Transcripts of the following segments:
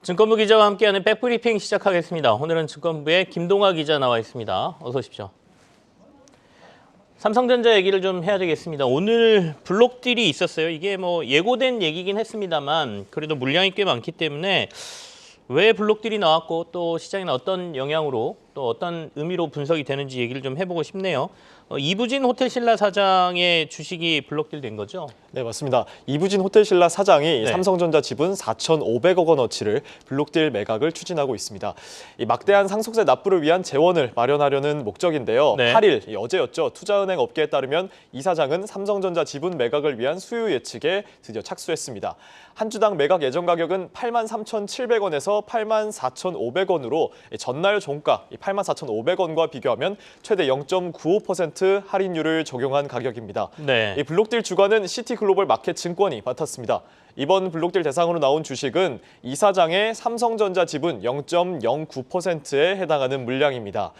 증권부 기자와 함께하는 백브리핑 시작하겠습니다. 오늘은 증권부의 김동아 기자 나와 있습니다. 어서 오십시오. 삼성전자 얘기를 좀 해야 되겠습니다. 오늘 블록딜이 있었어요. 이게 뭐 예고된 얘기긴 했습니다만 그래도 물량이 꽤 많기 때문에 왜 블록딜이 나왔고 또 시장에는 어떤 영향으로 또 어떤 의미로 분석이 되는지 얘기를 좀 해보고 싶네요. 이부진 호텔신라 사장의 주식이 블록딜 된 거죠? 네, 맞습니다. 이부진 호텔신라 사장이 네. 삼성전자 지분 4,500억 원어치를 블록딜 매각을 추진하고 있습니다. 이 막대한 상속세 납부를 위한 재원을 마련하려는 목적인데요. 네. 8일 어제였죠. 투자은행 업계에 따르면 이 사장은 삼성전자 지분 매각을 위한 수요 예측에 드디어 착수했습니다. 한 주당 매각 예정 가격은 83,700원에서 84,500원으로 전날 종가 84,500원과 비교하면 최대 0.95% 할인율을 적용한 가격입니다. 네. 이 블록딜 주관은 시티글로벌 마켓증권이 맡았습니다. 이번 블록딜 대상으로 나온 주식은 이 사장의 삼성전자 지분 0.09%에 해당하는 물량입니다.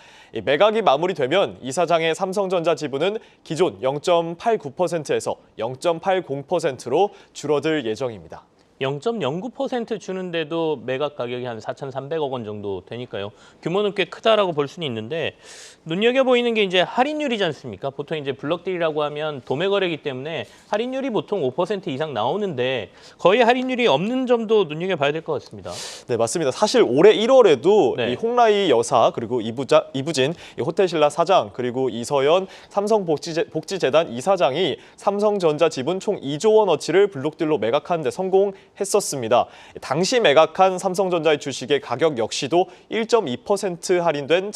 매각이 마무리되면 이 사장의 삼성전자 지분은 기존 0.89%에서 0.80%로 줄어들 예정입니다. 0.09% 주는데도 매각 가격이 한 4,300억 원 정도 되니까요. 규모는 꽤 크다라고 볼 수는 있는데 눈여겨 보이는 게 이제 할인율이지 않습니까? 보통 이제 블록딜이라고 하면 도매 거래이기 때문에 할인율이 보통 5% 이상 나오는데 거의 할인율이 없는 점도 눈여겨 봐야 될 것 같습니다. 네, 맞습니다. 사실 올해 1월에도 네. 이 홍라이 여사 그리고 이부진 호텔신라 사장 그리고 이서연 삼성복지재단 이사장이 삼성전자 지분 총 2조 원어치를 블록딜로 매각하는 데 성공했었습니다. 당시 매각한 삼성전자의 주식의 가격 역시도 1.2% 할인된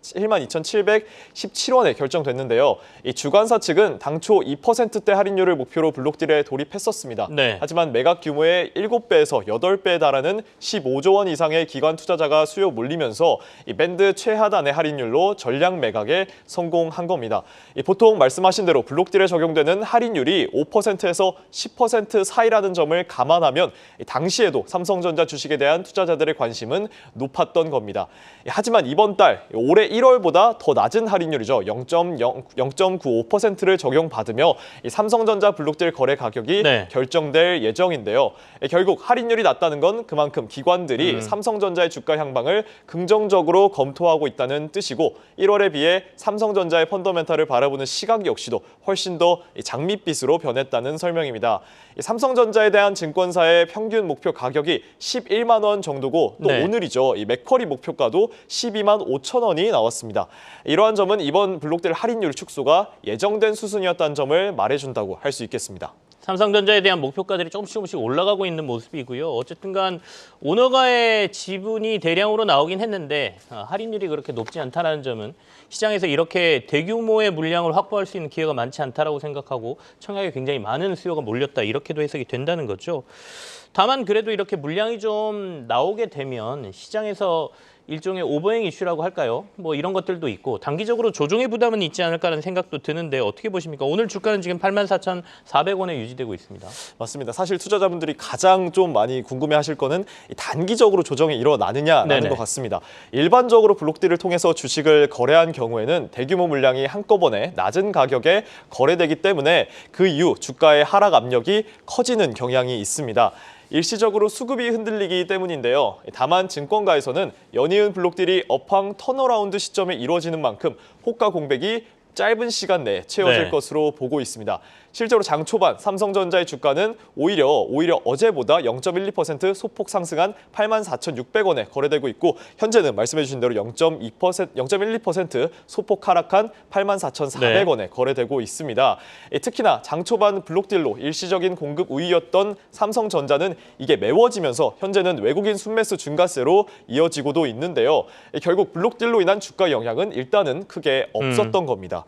72,717원에 결정됐는데요. 이 주관사 측은 당초 2%대 할인율을 목표로 블록딜에 돌입했었습니다. 네. 하지만 매각 규모의 7배에서 8배에 달하는 15조 원 이상의 기관 투자자가 수요 몰리면서 이 밴드 최하단의 할인율로 전량 매각에 성공한 겁니다. 보통 말씀하신 대로 블록딜에 적용되는 할인율이 5%에서 10% 사이라는 점을 감안하면 당시에도 삼성전자 주식에 대한 투자자들의 관심은 높았던 겁니다. 하지만 이번 달 올해 1월보다 더 낮은 할인율이죠. 0.95%를 적용받으며 이 삼성전자 블록딜 거래 가격이 네. 결정될 예정인데요. 결국 할인율이 낮다는 건 그만큼 기관들이 삼성전자의 주가 향방을 긍정적으로 검토하고 있다는 뜻이고 1월에 비해 삼성전자의 펀더멘탈을 바라보는 시각 역시도 훨씬 더 장밋빛으로 변했다는 설명입니다. 삼성전자에 대한 증권사의 평균 목표 가격이 11만 원 정도고 또 네. 오늘이죠. 이 맥쿼리 목표가도 12만 5천 원이 나왔습니다. 이러한 점은 이번 블록딜 할인율 축소가 예정된 수순이었다는 점을 말해준다고 할 수 있겠습니다. 삼성전자에 대한 목표가들이 조금씩 올라가고 있는 모습이고요. 어쨌든 간 오너가의 지분이 대량으로 나오긴 했는데 할인율이 그렇게 높지 않다는 점은 시장에서 이렇게 대규모의 물량을 확보할 수 있는 기회가 많지 않다라고 생각하고 청약에 굉장히 많은 수요가 몰렸다. 이렇게도 해석이 된다는 거죠. 다만 그래도 이렇게 물량이 좀 나오게 되면 시장에서 일종의 오버행 이슈라고 할까요? 뭐 이런 것들도 있고 단기적으로 조정의 부담은 있지 않을까라는 생각도 드는데 어떻게 보십니까? 오늘 주가는 지금 84,400원에 유지되고 있습니다. 맞습니다. 사실 투자자분들이 가장 좀 많이 궁금해하실 거는 단기적으로 조정이 일어나느냐라는 네네. 것 같습니다. 일반적으로 블록딜을 통해서 주식을 거래한 경우에는 대규모 물량이 한꺼번에 낮은 가격에 거래되기 때문에 그 이후 주가의 하락 압력이 커지는 경향이 있습니다. 일시적으로 수급이 흔들리기 때문인데요. 다만 증권가에서는 연이은 블록딜이 업황 턴어라운드 시점에 이루어지는 만큼 호가 공백이 짧은 시간 내에 채워질 네. 것으로 보고 있습니다. 실제로 장 초반 삼성전자의 주가는 오히려 어제보다 0.12% 소폭 상승한 84,600원에 거래되고 있고 현재는 말씀해 주신 대로 0.12% 소폭 하락한 84,400원에 거래되고 있습니다. 특히나 장 초반 블록딜로 일시적인 공급 우위였던 삼성전자는 이게 메워지면서 현재는 외국인 순매수 증가세로 이어지고도 있는데요. 결국 블록딜로 인한 주가 영향은 일단은 크게 없었던 겁니다.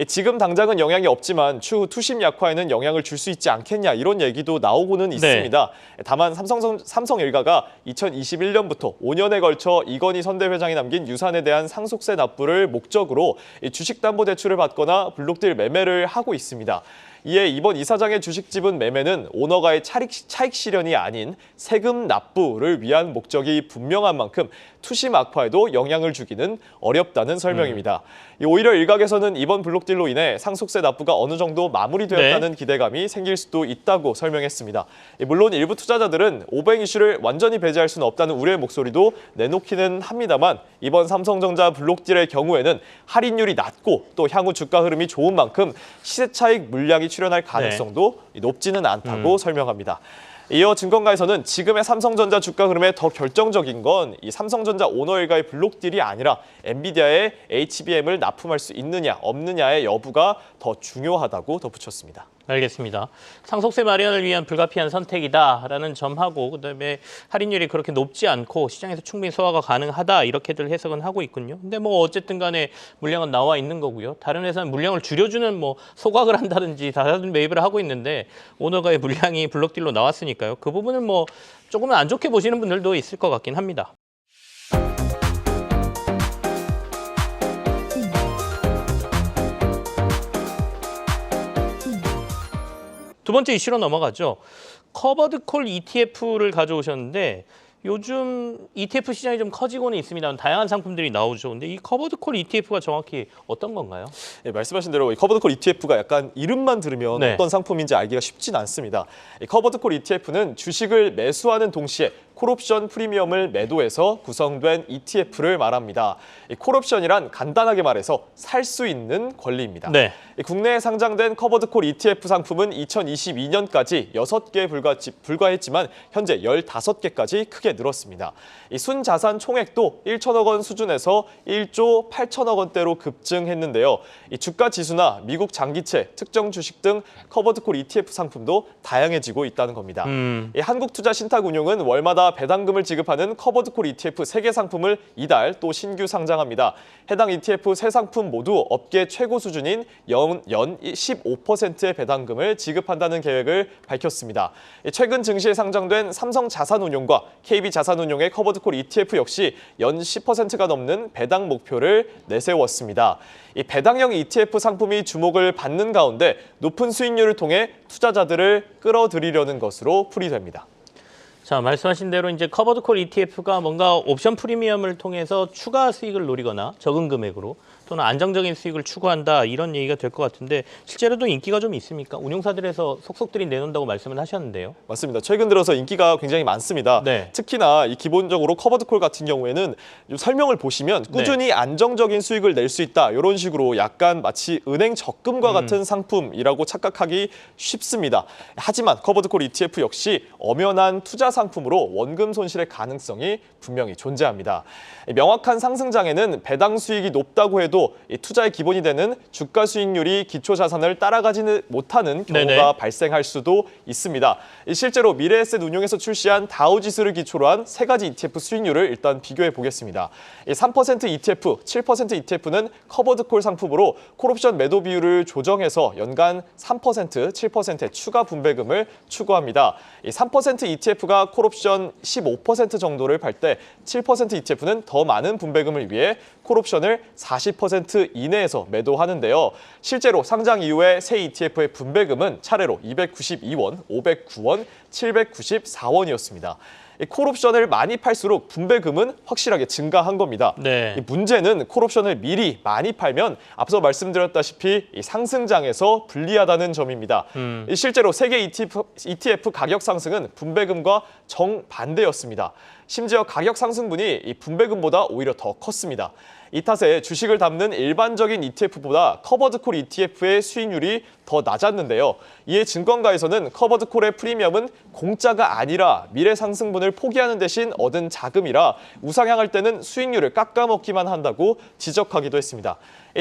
지금 당장은 영향이 없지만 추후 투심 약화에는 영향을 줄 수 있지 않겠냐 이런 얘기도 나오고는 있습니다. 다만 삼성 일가가 2021년부터 5년에 걸쳐 이건희 선대 회장이 남긴 유산에 대한 상속세 납부를 목적으로 주식담보대출을 받거나 블록딜 매매를 하고 있습니다. 이에 이번 이사장의 주식 지분 매매는 오너가의 차익 실현이 아닌 세금 납부를 위한 목적이 분명한 만큼 투심 악화에도 영향을 주기는 어렵다는 설명입니다. 오히려 일각에서는 이번 블록딜로 인해 상속세 납부가 어느 정도 마무리되었다는 기대감이 생길 수도 있다고 설명했습니다. 물론 일부 투자자들은 오뱅 이슈를 완전히 배제할 수는 없다는 우려의 목소리도 내놓기는 합니다만 이번 삼성전자 블록딜의 경우에는 할인율이 낮고 또 향후 주가 흐름이 좋은 만큼 시세 차익 물량이 출현할 가능성도 높지는 않다고 설명합니다. 이어 증권가에서는 지금의 삼성전자 주가 흐름에 더 결정적인 건 이 삼성전자 오너 일가의 블록딜이 아니라 엔비디아의 HBM을 납품할 수 있느냐 없느냐의 여부가 더 중요하다고 덧붙였습니다. 알겠습니다. 상속세 마련을 위한 불가피한 선택이다라는 점하고 그다음에 할인율이 그렇게 높지 않고 시장에서 충분히 소화가 가능하다 이렇게들 해석은 하고 있군요. 근데 뭐 어쨌든 간에 물량은 나와 있는 거고요. 다른 회사는 물량을 줄여주는 뭐 소각을 한다든지 다른 매입을 하고 있는데 오너가의 물량이 블록딜로 나왔으니까요. 그 부분은 뭐 조금은 안 좋게 보시는 분들도 있을 것 같긴 합니다. 두 번째 이슈로 넘어가죠. 커버드 콜 ETF를 가져오셨는데 요즘 ETF 시장이 좀 커지고는 있습니다. 다양한 상품들이 나오죠. 근데 이 커버드 콜 ETF가 정확히 어떤 건가요? 네, 말씀하신 대로 이 커버드 콜 ETF가 약간 이름만 들으면 어떤 상품인지 알기가 쉽진 않습니다. 이 커버드 콜 ETF는 주식을 매수하는 동시에 콜옵션 프리미엄을 매도해서 구성된 ETF를 말합니다. 이 콜옵션이란 간단하게 말해서 살 수 있는 권리입니다. 이 국내에 상장된 커버드 콜 ETF 상품은 2022년까지 6개 불과했지만 현재 15개까지 크게 늘었습니다. 이 순자산 총액도 1천억 원 수준에서 1조 8천억 원대로 급증했는데요. 이 주가 지수나 미국 장기채, 특정 주식 등 커버드 콜 ETF 상품도 다양해지고 있다는 겁니다. 이 한국투자신탁운용은 월마다 배당금을 지급하는 커버드 콜 ETF 3개 상품을 이달 또 신규 상장합니다. 해당 ETF 3상품 모두 업계 최고 수준인 연 15%의 배당금을 지급한다는 계획을 밝혔습니다. 최근 증시에 상장된 삼성자산운용과 KB자산운용의 커버드 콜 ETF 역시 연 10%가 넘는 배당 목표를 내세웠습니다. 이 배당형 ETF 상품이 주목을 받는 가운데 높은 수익률을 통해 투자자들을 끌어들이려는 것으로 풀이됩니다. 자, 말씀하신 대로 이제 커버드 콜 ETF가 뭔가 옵션 프리미엄을 통해서 추가 수익을 노리거나 적은 금액으로 또는 안정적인 수익을 추구한다 이런 얘기가 될 것 같은데 실제로도 인기가 좀 있습니까? 운용사들에서 속속들이 내놓는다고 말씀을 하셨는데요. 맞습니다. 최근 들어서 인기가 굉장히 많습니다. 특히나 이 기본적으로 커버드 콜 같은 경우에는 설명을 보시면 꾸준히 안정적인 수익을 낼 수 있다 이런 식으로 약간 마치 은행 적금과 같은 상품이라고 착각하기 쉽습니다. 하지만 커버드 콜 ETF 역시 엄연한 투자 상품으로 원금 손실의 가능성이 분명히 존재합니다. 명확한 상승장에는 배당 수익이 높다고 해도 이 투자의 기본이 되는 주가 수익률이 기초 자산을 따라가지는 못하는 경우가 발생할 수도 있습니다. 실제로 미래에셋 운용에서 출시한 다우지수를 기초로 한 3가지 ETF 수익률을 일단 비교해 보겠습니다. 3% ETF, 7% ETF는 커버드 콜 상품으로 콜옵션 매도 비율을 조정해서 연간 3%, 7%의 추가 분배금을 추구합니다. 3% ETF가 콜옵션 15% 정도를 팔 때 7% ETF는 더 많은 분배금을 위해 콜옵션을 40% 이내에서 매도하는데요. 실제로 상장 이후에 새 ETF의 분배금은 차례로 292원, 509원, 794원이었습니다. 콜옵션을 많이 팔수록 분배금은 확실하게 증가한 겁니다. 이 문제는 콜옵션을 미리 많이 팔면 앞서 말씀드렸다시피 이 상승장에서 불리하다는 점입니다. 실제로 세계 ETF 가격 상승은 분배금과 정반대였습니다. 심지어 가격 상승분이 이 분배금보다 오히려 더 컸습니다. 이 탓에 주식을 담는 일반적인 ETF보다 커버드 콜 ETF의 수익률이 더 낮았는데요. 이에 증권가에서는 커버드 콜의 프리미엄은 공짜가 아니라 미래 상승분을 포기하는 대신 얻은 자금이라 우상향할 때는 수익률을 깎아먹기만 한다고 지적하기도 했습니다.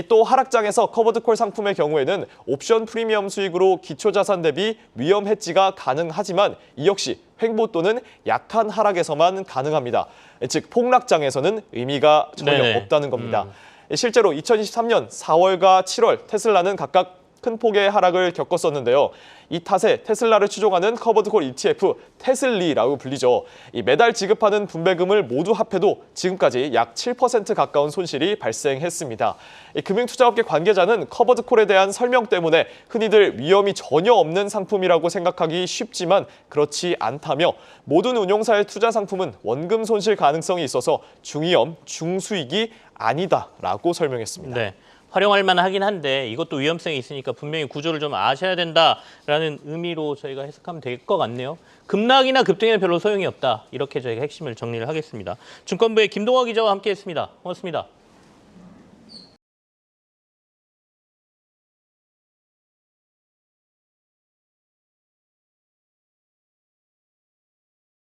또 하락장에서 커버드 콜 상품의 경우에는 옵션 프리미엄 수익으로 기초자산 대비 위험 해지가 가능하지만 이 역시 횡보 또는 약한 하락에서만 가능합니다. 즉 폭락장에서는 의미가 전혀 없다는 겁니다. 실제로 2023년 4월과 7월 테슬라는 각각 큰 폭의 하락을 겪었었는데요. 이 탓에 테슬라를 추종하는 커버드콜 ETF 테슬리라고 불리죠. 이 매달 지급하는 분배금을 모두 합해도 지금까지 약 7% 가까운 손실이 발생했습니다. 이 금융투자업계 관계자는 커버드콜에 대한 설명 때문에 흔히들 위험이 전혀 없는 상품이라고 생각하기 쉽지만 그렇지 않다며 모든 운용사의 투자 상품은 원금 손실 가능성이 있어서 중위험, 중수익이 아니다라고 설명했습니다. 네. 활용할 만하긴 한데 이것도 위험성이 있으니까 분명히 구조를 좀 아셔야 된다라는 의미로 저희가 해석하면 될 것 같네요. 급락이나 급등에는 별로 소용이 없다. 이렇게 저희가 핵심을 정리를 하겠습니다. 증권부의 김동화 기자와 함께했습니다. 고맙습니다.